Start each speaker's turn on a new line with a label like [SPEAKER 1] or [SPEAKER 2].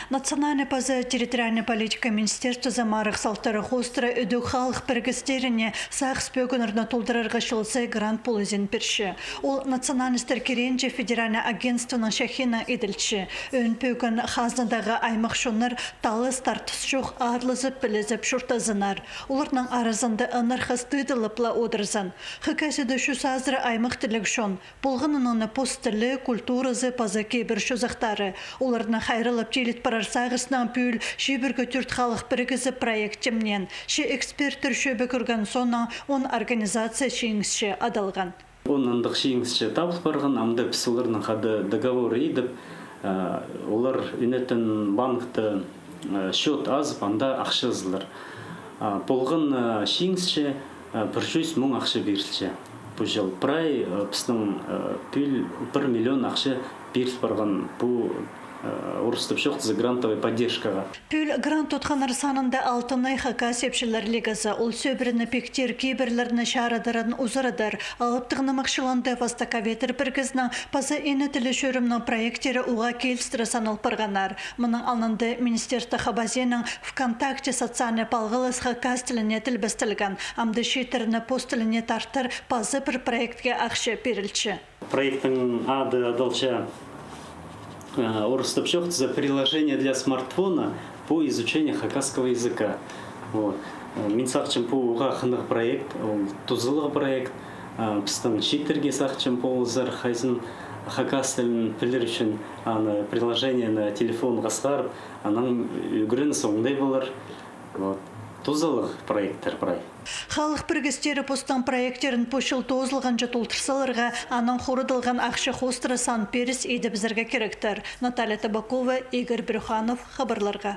[SPEAKER 1] Национальный паза территориальная политика Министерства замарых салтары хостра өді халық біргістеріне сағыс бөгінірні толдырарға шылысы грант полызен перші. Ол националистер керенже федеральный агентствоның шахина еділші. Өн пөгін хазнадағы аймақ шоныр талыс тартыс жоқ арлызып білізіп шұртазынар. Оларының арызынды ынырхыз тыдылыпла одырзан. Хыкасыды шу сазыры аймақ тілік шон. Болғынының посттілі культуразы паза кейбір шузақтары. Оларының хайрылып желет парарсағысынан пүл шебіргі түрт халық біргізі проектімнен. Ше эксперттер шөбі көрген соның он организация шеңісші адалған.
[SPEAKER 2] Онындық шеңісші табыс барған амды пісілерінің қады договор едіп, олар үнетін банкты счет азып, анда ақшы ызылыр. Болған шеңісші 100 мың ақшы берілші. Бұл жыл прай пістің 1 миллион ақшы беріл барған бұл орыстып шоқтызы грантовый поддержкаға.
[SPEAKER 1] Пүл грант отқанар санында алтынай хака сепшілер лигасы. Ол сөбіріні пектер кейбірлеріні шарадарын ұзырадар. Алыптығыны мақшыланды вастакаветір біргізінің паза ені тілі шөрімнің проекттері уға келістірі саныл пырғанар. Мұның алынды Министерство Хабазенің ВКонтакте социальный палғылыс хака стіліне тіл бістілген. Амды шетіріні постіліне тартыр пазы бір проектке ақшы берілші.
[SPEAKER 2] Проекттің ады адалша орыстып шоқтызы приложение для смартфона по изучению хакасского языка. Мен сақчым по уға қынық проект, тұзылығы проект, пістің шеттерге сақчым по ұзар хайзын хакас тілін білер үшін приложение на телефон ғасқарып, аның үгірін соңдай болар. Тұзылық проекттер прай.
[SPEAKER 1] Халық біргістері постан проекттерін пошыл тозылған жотултырсаларға аның қорыдылған ақшы хостыры сан періс еді бізірге керектір. Наталья Табакова, Игорь Брюханов, хабарларға.